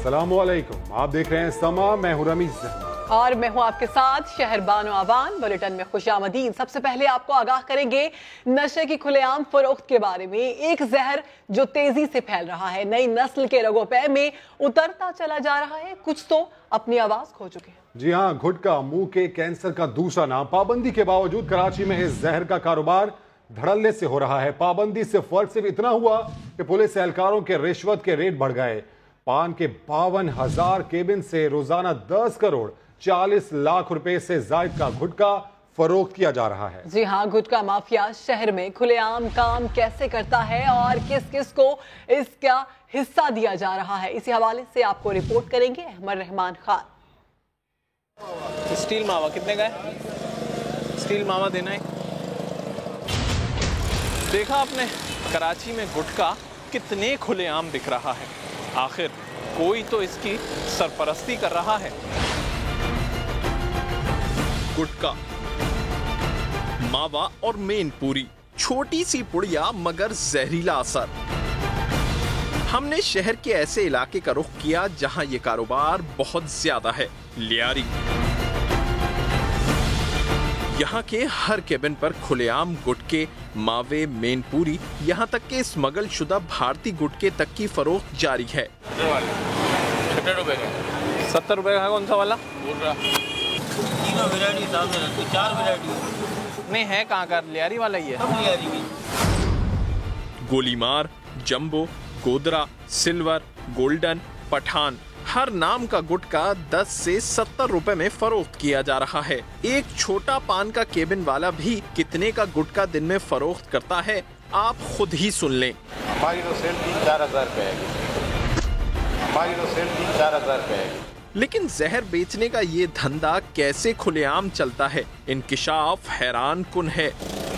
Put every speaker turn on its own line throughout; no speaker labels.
अस्सलामुअलैकुम, आप देख रहे हैं समा, मैं हूं रमीज
और मैं हूं आपके साथ शहरबानो आवान। बुलेटिन में खुशामदीद। सबसे पहले आपको आगाह करेंगे नशे की खुलेआम फरोख्त के बारे में। एक जहर जो तेजी से फैल रहा है, नई नस्ल के रगोपे में उतरता चला जा रहा है। कुछ तो अपनी आवाज खो चुके हैं।
जी हां, गुटखा मुंह के कैंसर का दूसरा नाम। पाबंदी के बावजूद कराची में इस जहर का कारोबार धड़ल्ले से हो रहा है। पाबंदी से फर्क सिर्फ इतना हुआ कि पुलिस एहलकारों के रिश्वत के रेट बढ़ गए। पान के 52,000 केबिन से रोजाना 10 करोड़ 40 लाख रुपए से जायद का गुटखा फरोख्त किया जा रहा है।
जी हाँ, गुटखा माफिया शहर में खुलेआम काम कैसे करता है और किस किस को इसका हिस्सा दिया जा रहा है, इसी हवाले से आपको रिपोर्ट करेंगे अहमद रहमान खान।
स्टील मावा कितने का है? स्टील मावा देना है। देखा आपने कराची में गुटखा कितने खुलेआम दिख रहा है। आखिर कोई तो इसकी सरपरस्ती कर रहा है। गुटखा, मावा और मेन पूरी, छोटी सी पुड़िया मगर जहरीला असर। हमने शहर के ऐसे इलाके का रुख किया जहां ये कारोबार बहुत ज्यादा है, लियारी। यहाँ के हर केबिन पर खुलेआम गुटके, मावे, मेन पूरी, यहाँ तक के स्मगल शुदा भारतीय गुटके तक की फरोख्त जारी है।
70 रुपए का।
70 रुपए का कौन सा वाला?
तीनों वैरायटी सामने रखी, 4 वैरायटी
नहीं है। कहाँ का? लियारी वाला ही है।
सब लियारी की।
Golimar, jumbo, Godhra, silver, golden, Pathan, हर नाम का गुटका 10 से 70 रुपए में फरोख्त किया जा रहा है। एक छोटा पान का केबिन वाला भी कितने का गुटका दिन में फरोख्त करता है, आप खुद ही सुन लें।
हमारी तो सेल 3-4 हजार रुपए है। हमारी तो सेल 3-4 हजार रुपए है।
लेकिन जहर बेचने का ये धंधा कैसे खुलेआम चलता है, इंकिशाफ हैरान कुन है।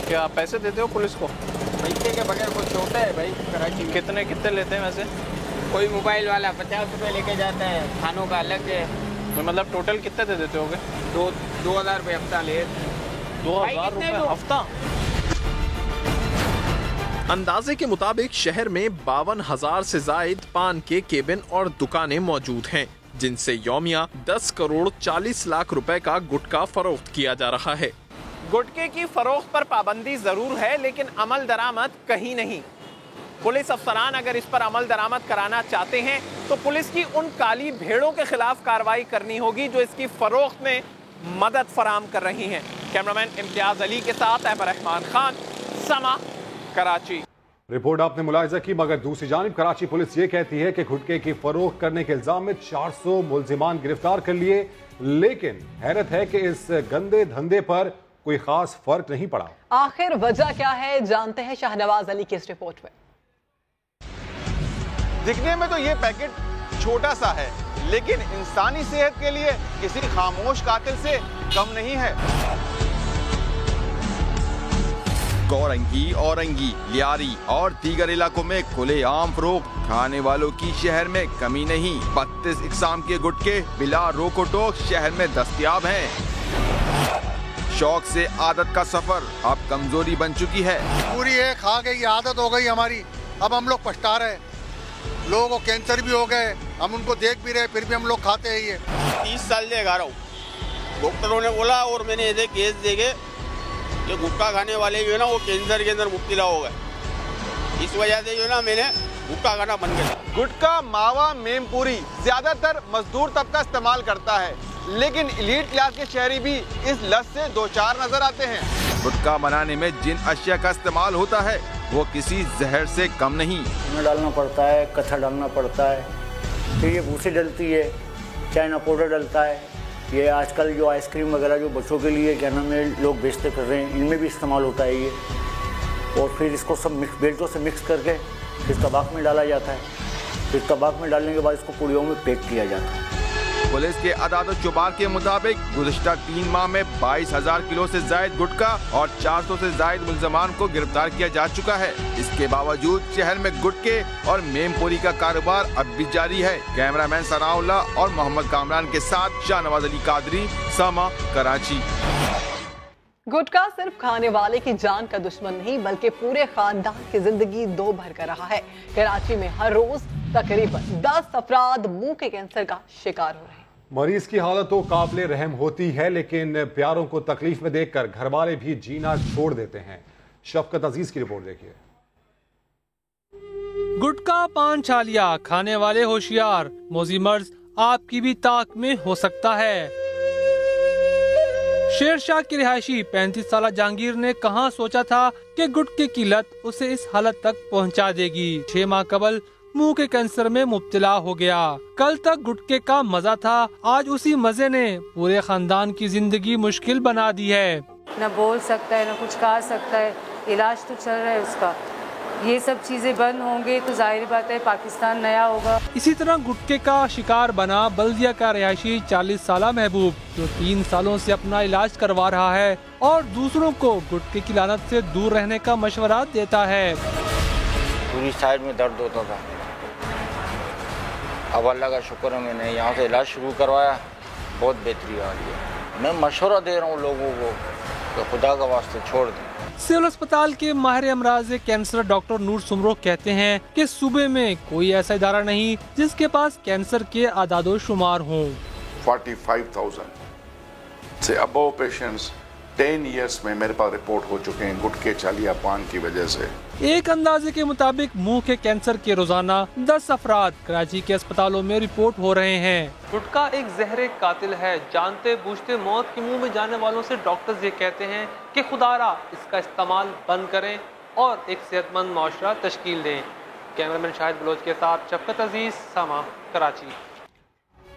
क्या पैसे देते हो पुलिस को?
पैसे के बगैर कुछ होता है भाई कराची में?
कितने कितने लेते हैं वैसे?
कोई मोबाइल वाला 50 रुपए लेके जाता है, खानों का अलग है।
तो मतलब टोटल कितने दे देते होगे?
2,000 रुपये हफ्ता ले।
2,000 रुपये हफ्ता? अंदाजे के मुताबिक शहर में 52,000 से जायद पान के केबिन और दुकानें मौजूद हैं, जिनसे यौमिया 10 करोड़ 40 लाख रुपए का गुटखा फरोख्त किया जा रहा है। गुटखे की फरोख्त पर पाबंदी जरूर है, लेकिन अमल दरामद कहीं नहीं। पुलिस अफसरान अगर इस पर अमल दरामद कराना चाहते हैं तो पुलिस की उन काली भेड़ों के खिलाफ कार्रवाई करनी होगी जो इसकी फरोख्त में मदद फराम कर रही हैं। कैमरामैन इम्तियाज अली के साथ अहमद रहमान खान, समा, कराची।
रिपोर्ट आपने मुलाहिजा की, मगर दूसरी जानिब कराची पुलिस ये कहती है कि गुटखे की फरोख्त करने के इल्जाम में 400 मुल्जिमान गिरफ्तार कर लिए, लेकिन हैरत है कि इस गंदे धंधे पर कोई खास फर्क नहीं पड़ा।
आखिर वजह क्या है, जानते हैं शाहनवाज अली की इस रिपोर्ट में।
दिखने में तो ये पैकेट छोटा सा है, लेकिन इंसानी सेहत के लिए किसी खामोश कातिल से कम नहीं है। गौरंगी, औरंगी, लियारी और दीगर इलाकों में खुलेआम फरोख्त, खाने वालों की शहर में कमी नहीं। 32 इकसाम के गुटके बिला रोको टोक शहर में दस्तयाब हैं। शौक से आदत का सफर अब कमजोरी बन चुकी है।
पूरी है, खा के ये आदत हो गई हमारी। अब हम लोग पछता रहे, लोगों को कैंसर भी हो गए, हम उनको देख भी रहे, फिर भी हम लोग खाते हैं। ये
30 साल से खा रहा हूँ। डॉक्टरों ने बोला और मैंने ऐसे केस देखे कि गुटखा खाने वाले जो है ना वो कैंसर के अंदर मुब्तला हो गए। इस वजह से जो है ना मैंने गुटखा खाना बंद कर दिया।
गुटखा, मावा, मेमपुरी ज्यादातर मजदूर तबका इस्तेमाल करता है, लेकिन एलीट क्लास के शहरी भी इस लत से दो चार नजर आते हैं। गुटखा बनाने में जिन अशिया का इस्तेमाल होता है वो किसी जहर से कम नहीं।
चूना डालना पड़ता है, कथा डालना पड़ता है, फिर ये भूसी डलती है, चाइना पाउडर डलता है। ये आजकल जो आइसक्रीम वगैरह जो बच्चों के लिए क्या नाम है लोग बेचते कर रहे हैं, इनमें भी इस्तेमाल होता है ये। और फिर इसको सब मिक्स बेल्टों से मिक्स करके फिर तंबाकू में डाला जाता है। फिर तंबाकू में डालने के बाद इसको पुड़ियों में पैक किया जाता है।
पुलिस के अदाद-ओ-शुमार के मुताबिक गुज़िश्ता 3 माह में 22,000 किलो से जायद गुटखा और 400 से जायद मुल्ज़मान को गिरफ्तार किया जा चुका है। इसके बावजूद शहर में गुटके और मेमपुरी का कारोबार अब भी जारी है। कैमरामैन सनाउल्लाह और मोहम्मद कामरान के साथ शाहनवाज अली कादरी, समा, कराची।
गुटखा सिर्फ खाने वाले की जान का दुश्मन नहीं बल्कि पूरे खानदान की जिंदगी दो भर कर रहा है। कराची में हर रोज तकरीबन 10 अफराद मुंह के कैंसर का शिकार हो रहे हैं।
मरीज की हालत तो काबिले रहम होती है, लेकिन प्यारों को तकलीफ में देखकर घरवाले भी जीना छोड़ देते हैं। शफकत अजीज की रिपोर्ट देखिए।
गुटखा पान छालिया खाने वाले होशियार, मौजी मर्ज आपकी भी ताक में हो सकता है। शेरशाह की रिहायशी 35 साल जहांगीर ने कहां सोचा था कि गुटखे की लत उसे इस हालत तक पहुंचा देगी। 6 माह कबल मुंह के कैंसर में मुब्तला हो गया। कल तक गुटखे का मजा था, आज उसी मजे ने पूरे खानदान की जिंदगी मुश्किल बना दी है।
न बोल सकता है, न कुछ कहा सकता है, इलाज तो चल रहा है उसका। ये सब चीजें बंद होंगे तो जाहिर बात है पाकिस्तान नया होगा।
इसी तरह गुटखे का शिकार बना बल्दिया का रिहायशी 40 साल महबूब, जो 3 सालों से अपना इलाज करवा रहा है और दूसरों को गुटखे की लानत से दूर रहने का मशवरा देता है।
पूरी साइड में दर्द होता था, अब अल्लाह का शुक्र है मैंने यहाँ से इलाज शुरू करवाया, बहुत बेहतरी आ रही है। मैं मशवरा दे रहा हूँ लोगों को कि खुदा का वास्ते छोड़ दें।
सिविल अस्पताल के माहिर अमराज कैंसर डॉक्टर नूर सुमरो कहते हैं कि सूबे में कोई ऐसा इदारा नहीं जिसके पास कैंसर के आदादो शुमार हों।
45,000 से अबव पेशेंट्स 10 इयर्स में मेरे पास रिपोर्ट हो चुके हैं गुटखे छालिया पान की वजह से।
एक अंदाजे के मुताबिक मुंह के कैंसर के रोजाना 10 अफराद कराची के अस्पतालों में रिपोर्ट हो रहे हैं। गुटखा एक जहर कातिल है, जानते बूझते मौत के मुंह में जाने वालों से डॉक्टर्स ये कहते हैं कि खुदारा इसका इस्तेमाल बंद करें और एक सेहतमंद माशरा तश्कील दें। कैमरामैन शाहिद बलोच के साथ शफकत अजीज, समा, कराची।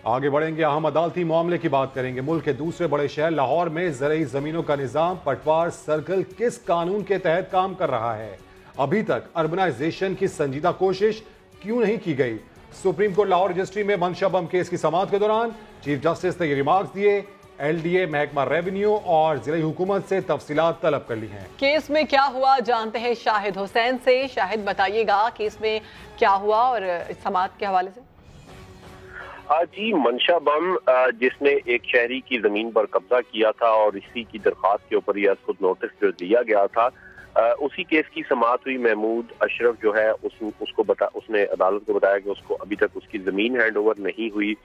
आगे बढ़ेंगे, अहम अदालती मामले की बात करेंगे। मुल्क के दूसरे बड़े शहर लाहौर में ज़रई ज़मीनों का निज़ाम पटवार सर्कल किस कानून के तहत काम कर रहा है? अभी तक अर्बनाइजेशन की संजीदा कोशिश क्यों नहीं की गई? सुप्रीम कोर्ट लाहौर रजिस्ट्री में मंशा बम केस की समाअत के दौरान चीफ जस्टिस ने ये रिमार्क्स दिए। LDA, महकमा रेवेन्यू और जिला हुकूमत से तफसीलात तलब कर ली हैं।
केस में क्या हुआ जानते हैं शाहिद हुसैन से। शाहिद, बताइएगा केस में क्या हुआ और समाअत के हवाले से।
जी, मंशा बम जिसने एक शहरी की जमीन पर कब्जा किया था और इसी की दरख्वास्त के ऊपर यह खुद नोटिस जो दिया गया था, उसी केस की समाअत हुई। महमूद अशरफ जो है उसने अदालत को बताया कि उसको अभी तक उसकी जमीन हैंड ओवर नहीं हुई।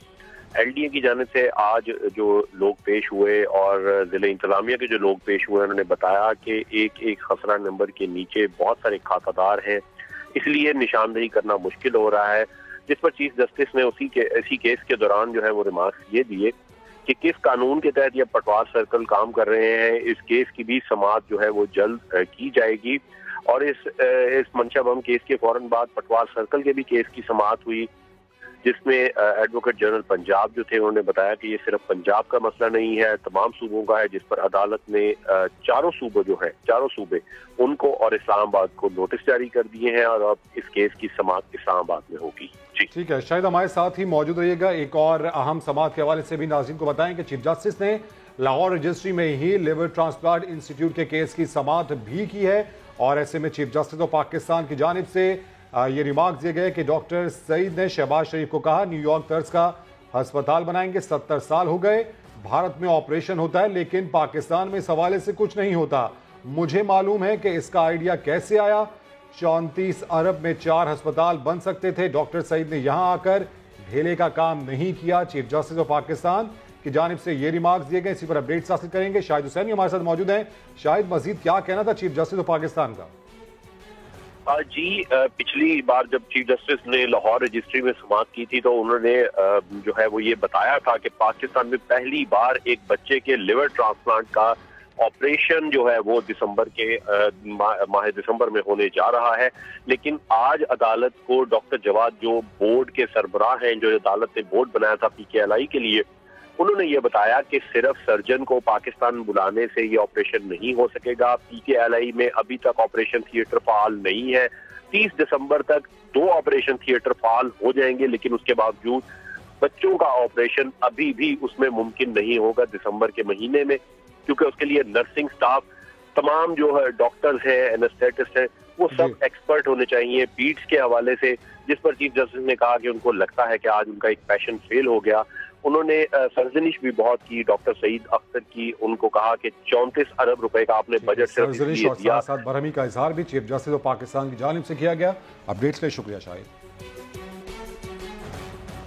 LDA की जानिब से आज जो लोग पेश हुए और जिला इंतजामिया के जो लोग पेश हुए, उन्होंने बताया कि एक खसरा नंबर के नीचे बहुत सारे खातादार हैं, इसलिए निशानदेही करना मुश्किल हो रहा है। जिस पर चीफ जस्टिस ने इसी केस के दौरान जो है वो रिमार्क्स ये दिए कि किस कानून के तहत ये पटवार सर्कल काम कर रहे हैं। इस केस की भी समाअत जो है वो जल्द की जाएगी और इस मंशा बम केस के फौरन बाद पटवार सर्कल के भी केस की समाअत हुई, जिसमें एडवोकेट जनरल पंजाब जो थे उन्होंने बताया कि ये सिर्फ पंजाब का मसला नहीं है, तमाम सूबों का है, जिस पर अदालत ने चारों सूबे उनको और इस्लामाबाद को नोटिस जारी कर दिए हैं और अब इस केस की समाअत इस्लामाबाद में होगी।
ठीक है, शायद हमारे साथ ही मौजूद रहिएगा। एक और अहम समाअत के हवाले से भी नाज़रीन को बताएं कि चीफ जस्टिस ने लाहौर रजिस्ट्री में ही लिवर ट्रांसप्लांट इंस्टीट्यूट के केस की समाअत भी की है और ऐसे में चीफ जस्टिस ऑफ पाकिस्तान की जानिब से ये रिमार्क दिए गए कि डॉक्टर सईद ने शहबाज शरीफ को कहा न्यूयॉर्क तर्ज का अस्पताल बनाएंगे। 70 साल हो गए, भारत में ऑपरेशन होता है लेकिन पाकिस्तान में इस हवाले से कुछ नहीं होता। मुझे मालूम है कि इसका आइडिया कैसे आया। 34 अरब में 4 अस्पताल बन सकते थे। डॉक्टर सईद ने यहां आकर ढेले का काम नहीं किया। चीफ जस्टिस ऑफ पाकिस्तान की जानिब से ये रिमार्क्स दिए गए। इसी पर अपडेट्स हासिल करेंगे। शाहिद हुसैन हमारे साथ मौजूद हैं। शाहिद, मजीद क्या कहना था चीफ जस्टिस ऑफ पाकिस्तान का?
जी, पिछली बार जब चीफ जस्टिस ने लाहौर रजिस्ट्री में समाअत की थी तो उन्होंने जो है वो ये बताया था कि पाकिस्तान में पहली बार एक बच्चे के लिवर ट्रांसप्लांट का ऑपरेशन जो है वो दिसंबर के माह दिसंबर में होने जा रहा है। लेकिन आज अदालत को डॉक्टर जवाद जो बोर्ड के सरबराह हैं, जो अदालत ने बोर्ड बनाया था PKLI के लिए, उन्होंने ये बताया कि सिर्फ सर्जन को पाकिस्तान बुलाने से ये ऑपरेशन नहीं हो सकेगा। PKLI में अभी तक ऑपरेशन थिएटर फाल नहीं है। 30 दिसंबर तक 2 ऑपरेशन थिएटर फाल हो जाएंगे, लेकिन उसके बावजूद बच्चों का ऑपरेशन अभी भी उसमें मुमकिन नहीं होगा दिसंबर के महीने में, क्योंकि उसके लिए नर्सिंग स्टाफ, तमाम जो है डॉक्टर्स हैं, एनेस्थेटिस्ट हैं, वो सब एक्सपर्ट होने चाहिए पीड्स के हवाले से। जिस पर चीफ जस्टिस ने कहा कि उनको लगता है कि आज उनका एक पैशन फेल हो गया। उन्होंने सर्जनिश भी बहुत की डॉक्टर सईद अख्तर की। उनको कहा कि 34 अरब रुपए का आपने बजट सिर्फ इसलिए दिया।
साथ बरहमी का इजहार भी चीफ जस्टिस ऑफ पाकिस्तान की जानिब से किया गया। अपडेट्स के लिए शुक्रिया शाहिद।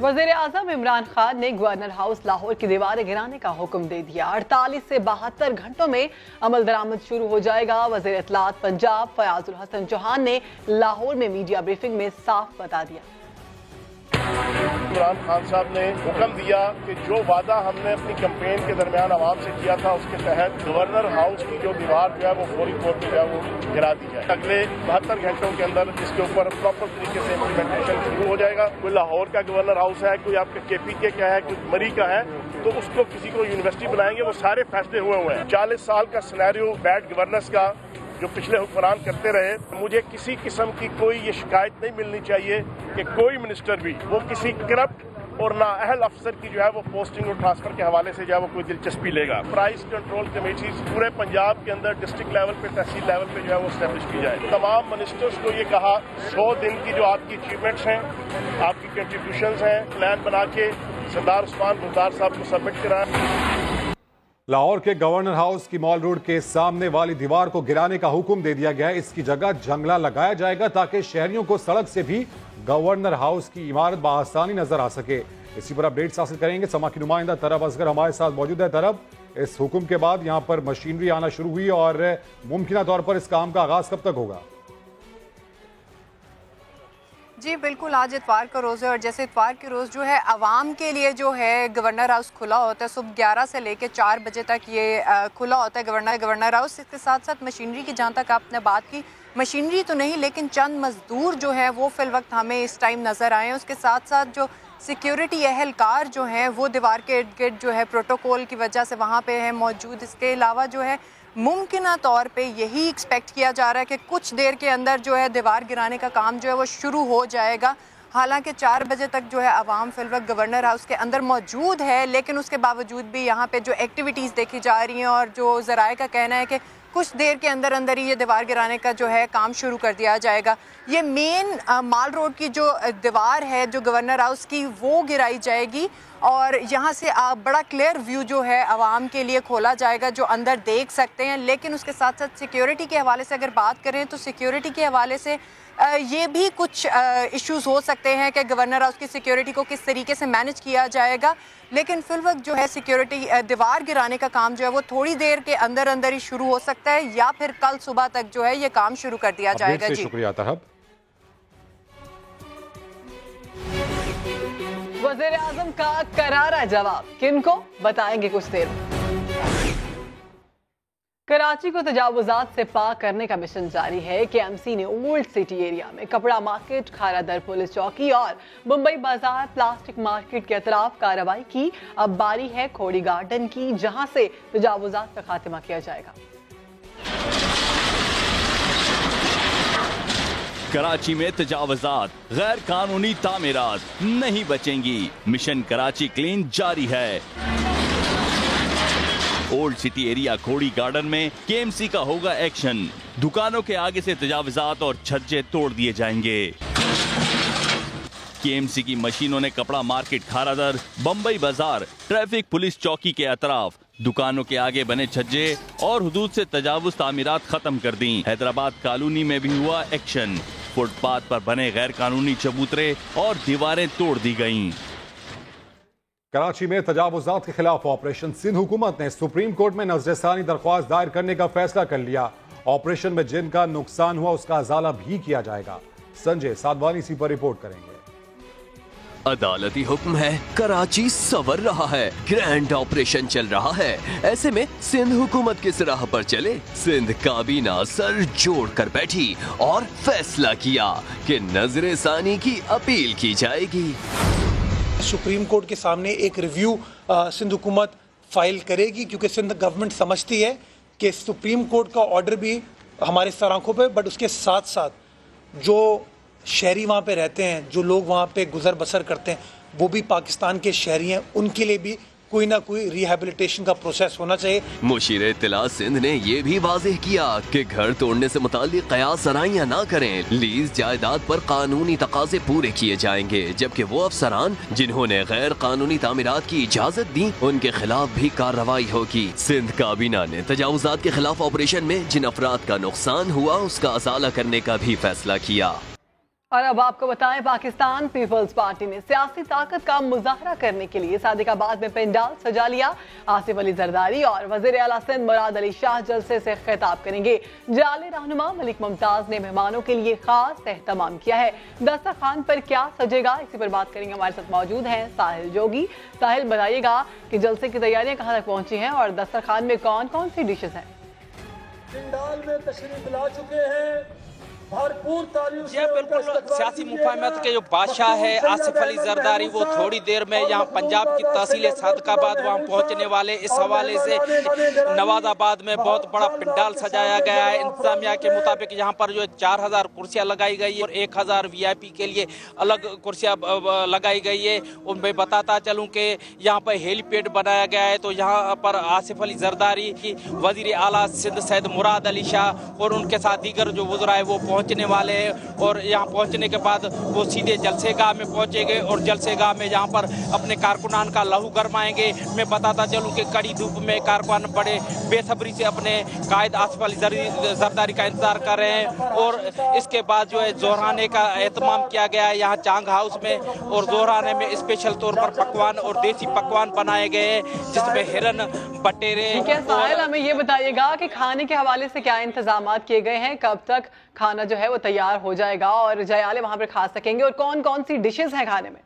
वज़ीर-ए-आज़म इमरान खान ने गवर्नर हाउस लाहौर की दीवारें गिराने का हुक्म दे दिया। 48 से 72 घंटों में अमल दरामद शुरू हो जाएगा। वज़ीर इत्तलात पंजाब फयाजुल हसन चौहान ने लाहौर में मीडिया ब्रीफिंग में साफ बता दिया।
इमरान खान साहब ने हुक्म दिया कि जो वादा हमने अपनी कैंपेन के दरमियान आवाम से किया था, उसके तहत गवर्नर हाउस की जो दीवार जो है वो फौरी तौर पर जो है वो गिरा दी जाए। अगले 72 घंटों के अंदर इसके ऊपर प्रॉपर तरीके से इम्प्लीमेंटेशन शुरू हो जाएगा। कोई लाहौर का गवर्नर हाउस है, कोई आपका KPK का है, कोई मरी का है, तो उसको किसी को यूनिवर्सिटी बनाएंगे। वो सारे फैसले हुए हैं। 40 साल का सिनेरियो बैड गवर्नेंस का जो पिछले हुक्मरान करते रहे, मुझे किसी किस्म की कोई ये शिकायत नहीं मिलनी चाहिए कि कोई मिनिस्टर भी वो किसी करप्ट और नाअहल अफसर की जो है वो पोस्टिंग और ट्रांसफर के हवाले से जो है वो कोई दिलचस्पी लेगा। प्राइस कंट्रोल कमेटी पूरे पंजाब के अंदर डिस्ट्रिक्ट लेवल पे, तहसील लेवल पे जो है वो स्टैब्लिश की जाए। तमाम मिनिस्टर्स को ये कहा 100 दिन की जो आपकी अचीवमेंट्स हैं, आपकी कंट्रीब्यूशंस हैं, प्लान बना के सरदार उस्मान बुज़दार साहब को सबमिट कराएं।
लाहौर के गवर्नर हाउस की मॉल रोड के सामने वाली दीवार को गिराने का हुक्म दे दिया गया है। इसकी जगह जंगला लगाया जाएगा ताकि शहरियों को सड़क से भी गवर्नर हाउस की इमारत बआसानी नजर आ सके। इसी पर अपडेट्स हासिल करेंगे। समा की नुमाइंदा तरब असगर हमारे साथ मौजूद है। तरब, इस हुक्म के बाद यहां पर मशीनरी आना शुरू हुई और मुमकिन तौर पर इस काम का आगाज कब तक होगा?
जी बिल्कुल, आज इतवार का रोज़ है और जैसे इतवार के रोज़ जो है आवाम के लिए जो है गवर्नर हाउस खुला होता है। सुबह 11 से लेकर 4 बजे तक ये खुला होता है गवर्नर हाउस। इसके साथ साथ मशीनरी की, जहाँ तक आपने बात की, मशीनरी तो नहीं लेकिन चंद मजदूर जो है वो फिल वक्त हमें इस टाइम नज़र आए हैं। उसके साथ साथ जो सिक्योरिटी एहलकार जो हैं वो दीवार के इर्द गिर्द जो है प्रोटोकॉल की वजह से वहाँ पे है मौजूद। इसके अलावा जो है मुमकिन तौर पे यही एक्सपेक्ट किया जा रहा है कि कुछ देर के अंदर जो है दीवार गिराने का काम जो है वो शुरू हो जाएगा। हालांकि 4 बजे तक जो है आवाम फिलवक्त गवर्नर हाउस के अंदर मौजूद है, लेकिन उसके बावजूद भी यहाँ पे जो एक्टिविटीज़ देखी जा रही हैं और जो ज़राए का कहना है कि कुछ देर के अंदर अंदर ही ये दीवार गिराने का जो है काम शुरू कर दिया जाएगा। ये मेन माल रोड की जो दीवार है जो गवर्नर हाउस की, वो गिराई जाएगी और यहाँ से बड़ा क्लियर व्यू जो है आवाम के लिए खोला जाएगा जो अंदर देख सकते हैं। लेकिन उसके साथ साथ सिक्योरिटी के हवाले से अगर बात करें तो सिक्योरिटी के हवाले से ये भी कुछ इश्यूज हो सकते हैं कि गवर्नर हाउस की सिक्योरिटी को किस तरीके से मैनेज किया जाएगा। लेकिन फिल वक्त जो है सिक्योरिटी दीवार गिराने का काम जो है वो थोड़ी देर के अंदर अंदर ही शुरू हो सकता है या फिर कल सुबह तक जो है ये काम शुरू कर दिया जाएगा। जी
शुक्रिया तरहब।
वज़ीर आज़म का करारा जवाब किनको बताएंगे कुछ देर में। कराची को तजावुजात से पाक करने का मिशन जारी है। KMC ने ओल्ड सिटी एरिया में कपड़ा मार्केट, खारादर पुलिस चौकी और मुंबई बाजार प्लास्टिक मार्केट के अतराफ कार्रवाई की। अब बारी है खोड़ी गार्डन की, जहां से तजावुजात का खात्मा किया जाएगा।
कराची में तजावुजात, गैर कानूनी तामीरात नहीं बचेंगी। मिशन कराची क्लीन जारी है। Old city area Khori garden में KMC का होगा एक्शन। दुकानों के आगे से तजावुजात और छज्जे तोड़ दिए जाएंगे। KMC की मशीनों ने कपड़ा मार्केट, खारादर, बम्बई बाजार, ट्रैफिक पुलिस चौकी के अतराफ दुकानों के आगे बने छज्जे और हुदूद से तजावुज तामीरात खत्म कर दी। हैदराबाद कॉलोनी में भी हुआ एक्शन। फुटपाथ पर बने गैर कानूनी चबूतरे और दीवारें तोड़ दी गईं।
कराची में तजावुजात के खिलाफ ऑपरेशन। सिंध हुकूमत ने सुप्रीम कोर्ट में नजरसानी दरख्वास्त दायर करने का फैसला कर लिया। ऑपरेशन में जिनका नुकसान हुआ उसका अजाला भी किया जाएगा। संजय साधवानी इसी पर रिपोर्ट करेंगे।
अदालती हुक्म है, कराची संवर रहा है, ग्रैंड ऑपरेशन चल रहा है। ऐसे में सिंध हुकूमत किस राह पर चले? सिंध काबीना सर जोड़ कर बैठी और फैसला किया कि नजरसानी की अपील की जाएगी।
सुप्रीम कोर्ट के सामने एक रिव्यू सिंध हुकूमत फाइल करेगी, क्योंकि सिंध गवर्नमेंट समझती है कि सुप्रीम कोर्ट का ऑर्डर भी हमारे सर आंखों पे, बट उसके साथ साथ जो शहरी वहाँ पे रहते हैं, जो लोग वहाँ पे गुजर बसर करते हैं, वो भी पाकिस्तान के शहरी हैं, उनके लिए भी कोई ना कोई रिहेबिलिटेशन का प्रोसेस होना चाहिए।
मुशीर इत्तला सिंध ने ये भी वाज़ेह किया कि घर तोड़ने से मुताल्लिक कयास सराइयां ना करें। लीज जायदाद पर कानूनी तकाजे पूरे किए जाएंगे, जबकि वो अफसरान जिन्होंने गैर कानूनी तामीरात की इजाजत दी उनके खिलाफ भी कार्रवाई होगी। सिंध काबीना ने तजावुजात के खिलाफ ऑपरेशन में जिन अफराद का नुकसान हुआ उसका अजाला करने का भी फैसला किया।
और अब आपको बताएं, पाकिस्तान पीपल्स पार्टी ने सियासी ताकत का मुजाहरा करने के लिए सादिकाबाद में पंडाल सजा लिया। आसिफ अली जरदारी और वजीर आला सिंध मुराद अली शाह जलसे से खिताब करेंगे। जाले रहनुमा मलिक मुमताज ने मेहमानों के लिए खास एहतमाम किया है। दस्तरखान पर क्या सजेगा, इसी पर बात करेंगे। हमारे साथ मौजूद हैं साहिल जोगी। साहिल, बताइएगा कि जलसे की तैयारियां कहां तक पहुंची हैं और दस्तरखान में कौन कौन सी डिशेज हैं?
पंडाल में तशरीफ ला चुके हैं भरपूर तालियों से।
बिल्कुल, सियासी मुफाहमत के जो बादशाह है आसिफ अली जरदारी, वो थोड़ी देर में यहाँ पंजाब की तहसील सादिकाबाद वहाँ पहुँचने वाले। इस हवाले से नवाजाबाद में बहुत बड़ा पंडाल सजाया गया है। इंतजामिया के मुताबिक यहाँ पर जो 4000 कुर्सियाँ लगाई गई है और 1000 VIP के लिए अलग कुर्सियाँ लगाई गई है। उनमें बताता चलूँ कि यहाँ पर हेलीपैड बनाया गया है, तो यहाँ पर आसिफ अली जरदारी की वजीर आला सिंध सैयद मुराद अली शाह और उनके साथ दीगर जो वज़रा है वो पहुंचने वाले हैं। और यहाँ पहुंचने के बाद वो सीधे जलसेगाह में पहुंचेंगे और जलसेगाह में यहाँ पर अपने कारकुनान का लहू गरमाएंगे। मैं बताता चलूँ कि कड़ी धूप में कारकुनान बड़े बेसब्री से अपने कायद आसिफ अली जरदारी का इंतजार कर रहे हैं। और इसके बाद जो है जोहराने का एहतमाम किया गया है यहाँ चांग हाउस में, और जोहराने में स्पेशल तौर पर पकवान और देसी पकवान बनाए गए हैं, जिसमें हिरन, बटेरे।
साहिल, हमें ये बताइएगा कि खाने के हवाले से क्या इंतजाम किए गए हैं, कब तक खाना जो है वो तैयार हो जाएगा और जयाले वहां पर खा सकेंगे, और कौन कौन सी डिशेस हैं खाने में?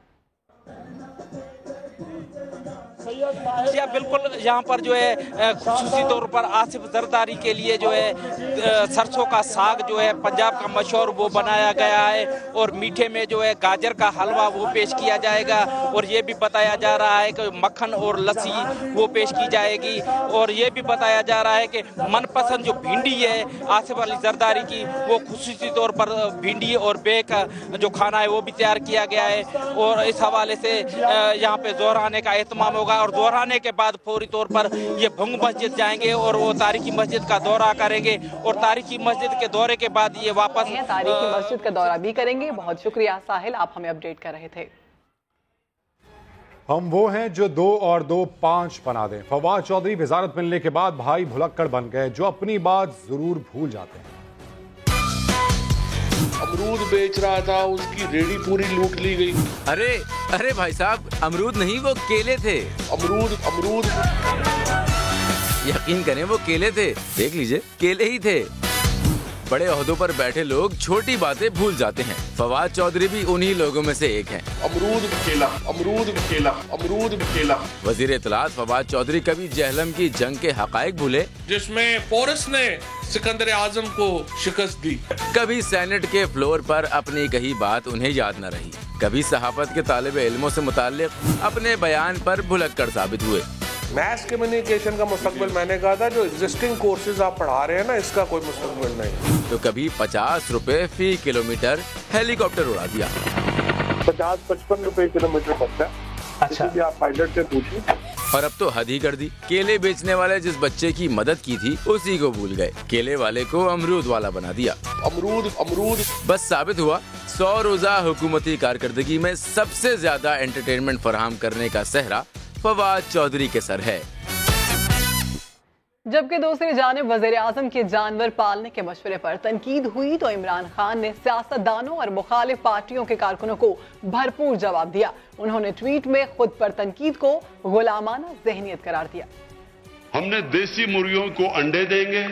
जी बिल्कुल, यहाँ पर जो है खुसूसी तौर पर आसिफ जरदारी के लिए जो है सरसों का साग जो है पंजाब का मशहूर वो बनाया गया है, और मीठे में जो है गाजर का हलवा वो पेश किया जाएगा। और ये भी बताया जा रहा है कि मक्खन और लस्सी वो पेश की जाएगी। और ये भी बताया जा रहा है कि मनपसंद जो भिंडी है आसिफ अली जरदारी की, वो खुसूसी तौर पर भिंडी और बेक जो खाना है वो भी तैयार किया गया है। और इस हवाले से यहाँ पे जोहराने का एहतमाम होगा, और दोहराने के बाद फौरी तौर पर ये भंग मस्जिद जाएंगे और वो तारीखी मस्जिद का दौरा करेंगे, और तारीखी मस्जिद के दौरे के बाद ये वापस
तारीखी मस्जिद का दौरा भी करेंगे। बहुत शुक्रिया साहिल, आप हमें अपडेट कर रहे थे।
हम वो हैं जो 2 और 2 5 बना दें। फवाद चौधरी वजारत मिलने के बाद भाई भुलक्कड़ बन गए, जो अपनी बात जरूर भूल जाते हैं।
अमरूद बेच रहा था, उसकी रेडी पूरी लूट ली गई।
अरे भाई साहब, अमरूद नहीं, वो केले थे।
अमरूद
यकीन करें, वो केले थे। देख लीजिए, केले ही थे। बड़े ओहदों पर बैठे लोग छोटी बातें भूल जाते हैं। फवाद चौधरी भी उन्हीं लोगों में से एक हैं।
अमरूद केला।
वजीर इत्तलात फवाद चौधरी कभी जहलम की जंग के हकायक भूले,
जिसमें पोरस ने सिकंदर आजम को शिकस्त दी।
कभी सेनेट के फ्लोर पर अपनी कही बात उन्हें याद न रही, कभी सहाफत के तालिबे इल्मों से मुताल्लिक अपने बयान पर भुलक्कड़ साबित हुए।
मैस कम्युनिकेशन का मुस्तकबिल मैंने कहा था, जो एग्जिस्टिंग कोर्सेज आप पढ़ा रहे हैं ना, इसका कोई मुस्तकबिल नहीं।
तो कभी 50 रुपए फी किलोमीटर हेलीकॉप्टर उड़ा दिया।
50-55 रुपए किलोमीटर पड़ता है। अच्छा, आप पायलट से पूछिए।
और अब तो हद ही कर दी। केले बेचने वाले जिस बच्चे की मदद की थी, उसी को भूल गए। केले वाले को अमरूद वाला बना दिया।
अमरूद
बस साबित हुआ 100 रोजा हुकूमती कारकर्दगी में सबसे ज्यादा एंटरटेनमेंट फराहम करने का सहरा फवाद चौधरी के सर है।
जबकि दूसरी जानिब वज़ीर आज़म के जानवर पालने के मशवरे पर तनकीद हुई, तो इमरान खान ने सियासतदानों और मुखालिफ पार्टियों के कारकुनों को भरपूर जवाब दिया। उन्होंने ट्वीट में खुद पर तनकीद को गुलामाना ज़हनियत करार दिया।
हमने देसी मुर्गियों को अंडे देंगे,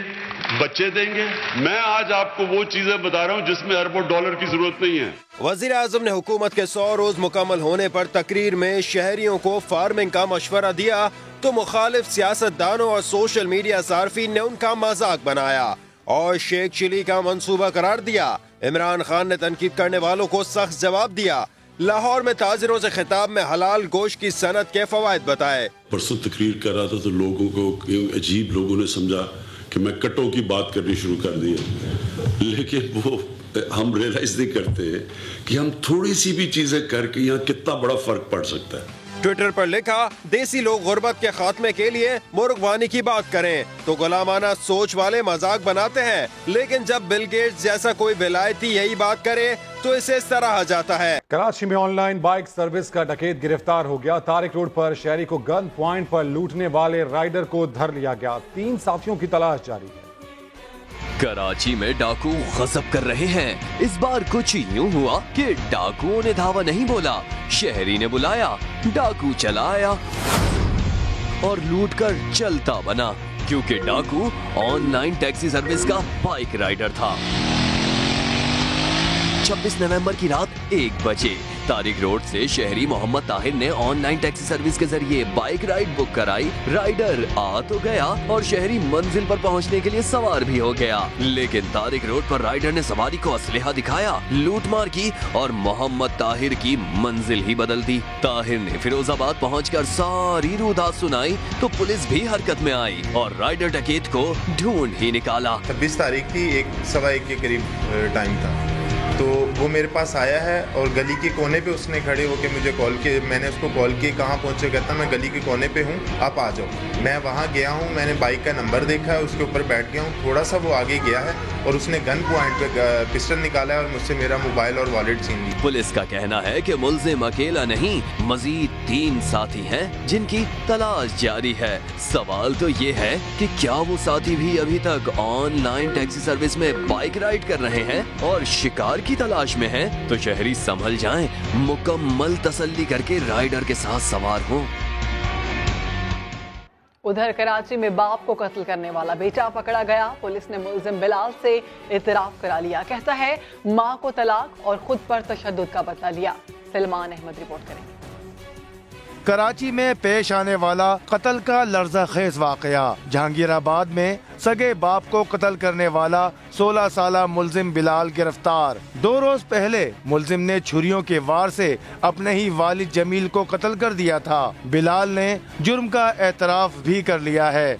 बच्चे देंगे। मैं आज आपको वो चीजें बता रहा हूँ जिसमें अरबों डॉलर की जरूरत नहीं है।
वज़ीर आज़म ने हुकूमत के 100 रोज मुकम्मल होने पर तकरीर में शहरियों को फार्मिंग का मशवरा दिया, तो मुखालिफ सियासतदानों और सोशल मीडिया सार्फिन ने उनका मजाक बनाया और शेख चिली का मंसूबा करार दिया। इमरान खान ने तनकीद करने वालों को सख्त जवाब दिया। लाहौर में ताजिरों से खिताब में हलाल गोश्त की सनत के फवायद बताए।
परसों तकरीर कर रहा था तो लोगों को अजीब लोगों ने समझा कि मैं कटों की बात करनी शुरू कर दी, लेकिन वो हम रियलाइज नहीं करते कि हम थोड़ी सी भी चीजें करके यहाँ कितना बड़ा फर्क पड़ सकता है।
ट्विटर पर लिखा, देसी लोग गुर्बत के खात्मे के लिए मुर्गवानी की बात करें तो गुलामाना सोच वाले मजाक बनाते हैं, लेकिन जब बिल गेट्स जैसा कोई विलायती यही बात करे तो इसे सराहा जाता है।
कराची में ऑनलाइन बाइक सर्विस का डकैत गिरफ्तार हो गया। तारिक रोड पर शहरी को गन पॉइंट पर लूटने वाले राइडर को धर लिया गया। 3 साथियों की तलाश जारी है।
कराची में डाकू गजब कर रहे हैं। इस बार कुछ यूं हुआ कि डाकुओं ने धावा नहीं बोला, शहरी ने बुलाया, डाकू चला आया और लूट कर चलता बना, क्योंकि डाकू ऑनलाइन टैक्सी सर्विस का बाइक राइडर था। 26 नवंबर की रात 1 बजे तारिक रोड से शहरी मोहम्मद ताहिर ने ऑनलाइन टैक्सी सर्विस के जरिए बाइक राइड बुक कराई। राइडर आ तो गया और शहरी मंजिल पर पहुंचने के लिए सवार भी हो गया, लेकिन तारिक रोड पर राइडर ने सवारी को असलहा दिखाया, लूटमार की और मोहम्मद ताहिर की मंजिल ही बदल दी। ताहिर ने फिरोजाबाद पहुंचकर सारी रुदात सुनाई तो पुलिस भी हरकत में आई और राइडर डकैत को ढूंढ ही निकाला।
26 तारीख थी, 1-1:15 के करीब टाइम था, तो वो मेरे पास आया है और गली के कोने पे उसने खड़े होकर मुझे कॉल किया। मैंने उसको कॉल की, कहाँ पहुँचे? कहता मैं गली के कोने पे हूँ, आप आ जाओ। मैं वहाँ गया हूँ, मैंने बाइक का नंबर देखा है, उसके ऊपर बैठ गया हूँ। थोड़ा सा वो आगे गया है और उसने गन पॉइंट पे पिस्टल निकाला है और मुझसे मेरा मोबाइल और वॉलेट छीन ली।
पुलिस का कहना है कि मुल्जिम अकेला नहीं, मजीद 3 साथी हैं जिनकी तलाश जारी है। सवाल तो ये है कि क्या वो साथी भी अभी तक ऑनलाइन टैक्सी सर्विस में बाइक राइड कर रहे हैं और शिकार की तलाश में हैं? तो शहरी संभल जाएं, मुकम्मल तसल्ली करके राइडर के साथ सवार हों।
उधर कराची में बाप को कत्ल करने वाला बेटा पकड़ा गया। पुलिस ने मुल्जिम बिलाल से इतराफ करा लिया। कहता है मां को तलाक और खुद पर तशद्दुद का बदला लिया। सलमान अहमद रिपोर्ट करेंगे।
कराची में पेश आने वाला कत्ल का लर्ज़ाखेज वाकया। जहांगीराबाद में सगे बाप को कत्ल करने वाला 16 साला मुल्जिम बिलाल गिरफ्तार। 2 रोज पहले मुल्जिम ने छुरियों के वार से अपने ही वालिद जमील को कत्ल कर दिया था। बिलाल ने जुर्म का एतराफ भी कर लिया है।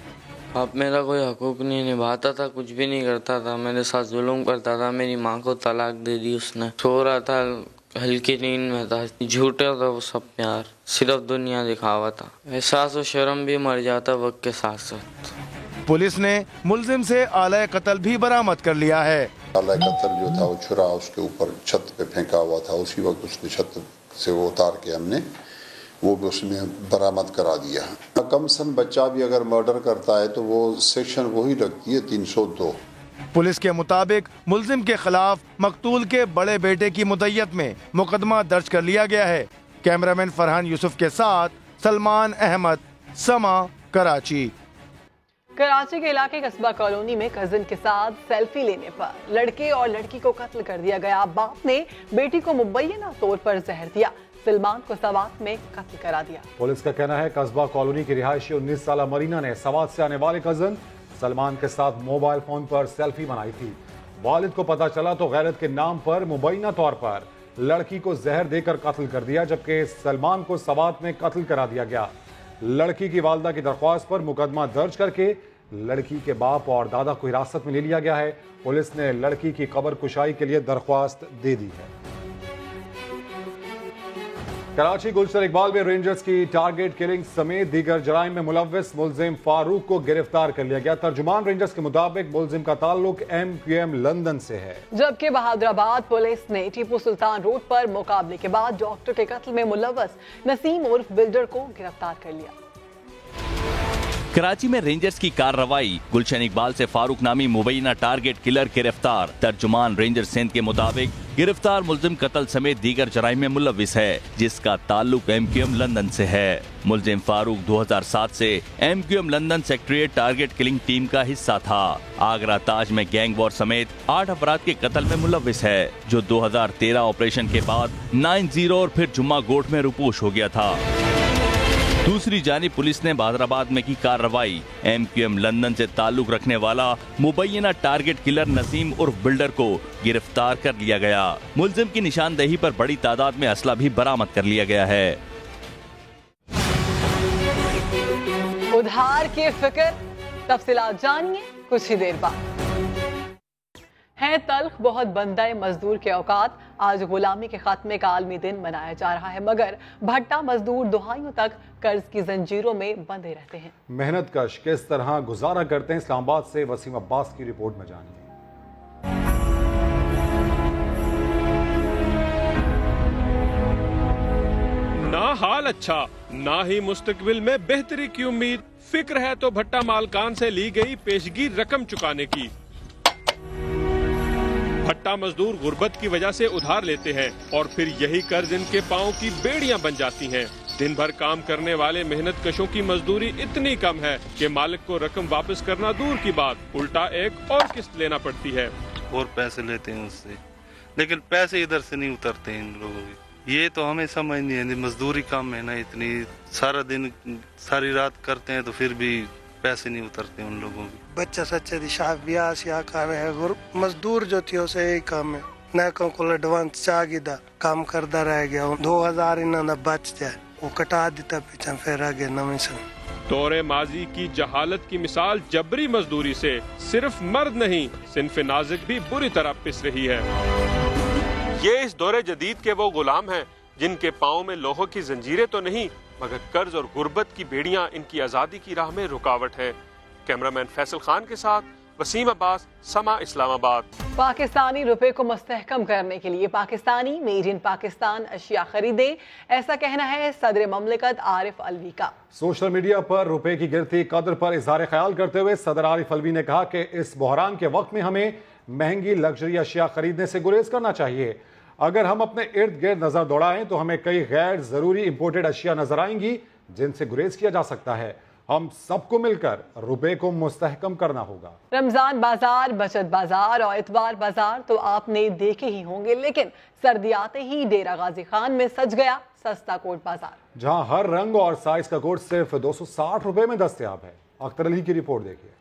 अब मेरा कोई हकूक नहीं निभाता था, कुछ भी नहीं करता था, मेरे साथ जुल्म करता था। मेरी माँ को तलाक दे दी उसने। सो रहा था, हल्की नींद में था, झूठा था वो सब प्यार, सिर्फ दुनिया दिखावा था। एहसास और शर्म भी मर जाता वक्त के साथ साथ।
पुलिस ने मुल्जिम से आला कत्ल भी बरामद कर लिया है।
आला कत्ल जो था वो छुरा उसके ऊपर छत पे फेंका हुआ था, उसी वक्त उसने छत से वो उतार के हमने वो भी उसमें बरामद करा दिया। कम सन बच्चा भी अगर मर्डर करता है तो वो सेक्शन वही लगती है 302।
पुलिस के मुताबिक मुल्जिम के खिलाफ मकतूल के बड़े बेटे की मुद्दत में मुकदमा दर्ज कर लिया गया है। कैमरामैन फरहान यूसुफ के साथ सलमान अहमद, समा, कराची।
कराची के इलाके कस्बा कॉलोनी में कजिन के साथ सेल्फी लेने पर लड़के और लड़की को कत्ल कर दिया गया। बाप ने बेटी को मुबैना तौर पर जहर दिया, सलमान को सवात में कत्ल करा दिया।
पुलिस का कहना है कस्बा कॉलोनी की रिहायशी 19 साला मरीना ने सवात से आने वाले कजन सलमान के साथ मोबाइल फोन पर सेल्फी बनाई थी। वालिद को पता चला तो गैरत के नाम पर मुबैना तौर पर लड़की को जहर देकर कत्ल कर दिया, जबकि सलमान को सवात में कत्ल करा दिया गया। लड़की की वालदा की दरख्वास्त पर मुकदमा दर्ज करके लड़की के बाप और दादा को हिरासत में ले लिया गया है। पुलिस ने लड़की की कब्र कुशाई के लिए दरख्वास्त दे दी है। कराची गुलशन इकबाल में रेंजर्स की टारगेट किलिंग समेत दीगर जराइम में मुलव्विस मुल्जिम फारूक को गिरफ्तार कर लिया गया। तर्जुमान रेंजर्स के मुताबिक मुल्जिम का ताल्लुक MQM लंदन से है। जबकि बहादुराबाद पुलिस ने टीपू सुल्तान रोड पर मुकाबले के बाद डॉक्टर के कत्ल में मुलव्विस नसीम उर्फ बिल्डर को गिरफ्तार कर लिया।
कराची में रेंजर्स की कार्रवाई, गुलशन इकबाल से फारूक नामी मुबैना टारगेट किलर गिरफ्तार। तर्जुमान रेंजर सिंध के मुताबिक गिरफ्तार मुल्जिम कत्ल समेत दीगर जराइम में मुलव्विस है, जिसका ताल्लुक MQM लंदन से है। मुल्जिम फारूक 2007 से MQM London secretariat target killing team का हिस्सा था। आगरा ताज में गैंग वॉर समेत 8 अफराद के कत्ल में मुलव्विस है, जो 2013 ऑपरेशन के बाद 9-0 और फिर जुम्मा गोट में रुपोश हो गया था। दूसरी जानिब पुलिस ने बहादुराबाद में की कार्रवाई। MQM लंदन से ताल्लुक रखने वाला मुबैना टारगेट किलर नसीम उर्फ बिल्डर को गिरफ्तार कर लिया गया। मुल्जिम की निशानदेही पर बड़ी तादाद में असला भी बरामद कर लिया गया है।
उधार की फिक्र, तफसीलात जानिए कुछ ही देर बाद। है तल्ख बहुत बंदाए मजदूर के औकात। आज गुलामी के खात्मे का आलमी दिन मनाया जा रहा है, मगर भट्टा मजदूर दुहाइयों तक कर्ज की जंजीरों में बंधे रहते हैं।
मेहनत कश किस तरह गुजारा करते हैं, इस्लामाबाद से वसीम अब्बास की रिपोर्ट में जानिए।
ना हाल अच्छा, ना ही मुस्तकबिल में बेहतरी की उम्मीद। फिक्र है तो भट्टा मालकान से ली गई पेशगी रकम चुकाने की। भट्टा मजदूर गुर्बत की वजह से उधार लेते हैं और फिर यही कर्ज इनके पाँव की बेड़ियां बन जाती हैं। दिन भर काम करने वाले मेहनत कशों की मजदूरी इतनी कम है कि मालिक को रकम वापस करना दूर की बात, उल्टा एक और किस्त लेना पड़ती है।
और पैसे लेते हैं उससे, लेकिन पैसे इधर से नहीं उतरते हैं इन लोगों के। ये तो हमें समझ नहीं है, मजदूरी कम है ना इतनी, सारा दिन सारी रात करते हैं तो फिर भी पैसे नहीं उतरते उन लोगों के।
बच्चा सच्चे दिशा ब्यास या कर रहे हैं, मजदूर जो थी उसे यही काम है, न को एडवांस चागिदा काम करता रह गया। 2000 इन्होंने बच जाए वो कटा देता पीछा, फिर आगे नवी सन।
दौरे माजी की जहालत की मिसाल जबरी मजदूरी से सिर्फ मर्द नहीं, सिन्फ नाज़िक भी बुरी तरह पिस रही है। ये इस दौरे जदीद के वो गुलाम हैं जिनके पाँव में लोहों की जंजीरें तो नहीं, मगर कर्ज और गुर्बत की बेड़ियां इनकी आज़ादी की राह में रुकावट है। कैमरामैन फैसल खान के साथ वसीम अब्बास, समा इस्लामाबाद।
पाकिस्तानी रुपए को मुस्तहकम करने के लिए पाकिस्तानी मेड इन पाकिस्तान अशिया खरीदे, ऐसा कहना है सदर ममलिकत आरिफ अलवी का।
सोशल मीडिया पर रुपए की गिरती कदर पर इजहार ख्याल करते हुए सदर आरिफ अलवी ने कहा कि इस बहरान के वक्त में हमें महंगी लग्जरी अशिया खरीदने से गुरेज करना चाहिए। अगर हम अपने इर्द गिर्द नजर दौड़ाएं तो हमें कई गैर जरूरी इंपोर्टेड अशिया नजर आएंगी जिनसे गुरेज किया जा सकता है। हम सबको मिलकर रुपए को मुस्तहकम करना होगा। रमजान बाजार, बचत बाजार और इतवार बाजार तो आपने देखे ही होंगे, लेकिन सर्दी आते ही डेरा गाजी खान में सज गया सस्ता कोट बाजार, जहां हर रंग और साइज का कोट सिर्फ 260 रुपए में दस्तयाब है। अख्तर अली की रिपोर्ट देखिए।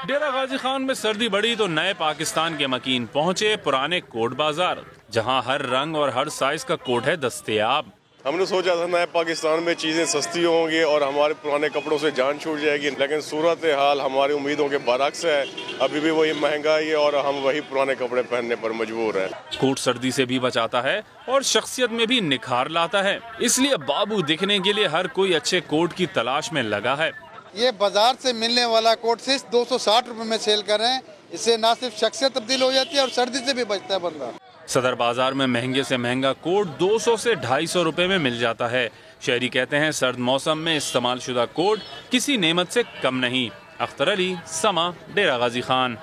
डेरा गाजी खान में सर्दी बढ़ी तो नए पाकिस्तान के मकीन पहुंचे पुराने कोट बाजार, जहां हर रंग और हर साइज का कोट है दस्तयाब।
हमने सोचा था नए पाकिस्तान में चीजें सस्ती होंगी और हमारे पुराने कपड़ों से जान छूट जाएगी, लेकिन सूरत हाल हमारी उम्मीदों के बरक्स है। अभी भी वही महंगाई है और हम वही पुराने कपड़े पहनने पर मजबूर हैं।
कोट सर्दी से भी बचाता है और शख्सियत में भी निखार लाता है, इसलिए बाबू दिखने के लिए हर कोई अच्छे कोट की तलाश में लगा है।
ये बाजार से मिलने वाला कोट सिर्फ 260 रुपए में सेल कर रहे हैं। इससे न सिर्फ शख्सियत तब्दील हो जाती है और सर्दी से भी बचता है बंदा।
सदर बाजार में महंगे से महंगा कोट 200 से 250 रुपए में मिल जाता है। शहरी कहते हैं सर्द मौसम में इस्तेमाल शुदा कोट किसी नेमत से कम नहीं। अख्तर अली, समा, डेरा गाजी खान।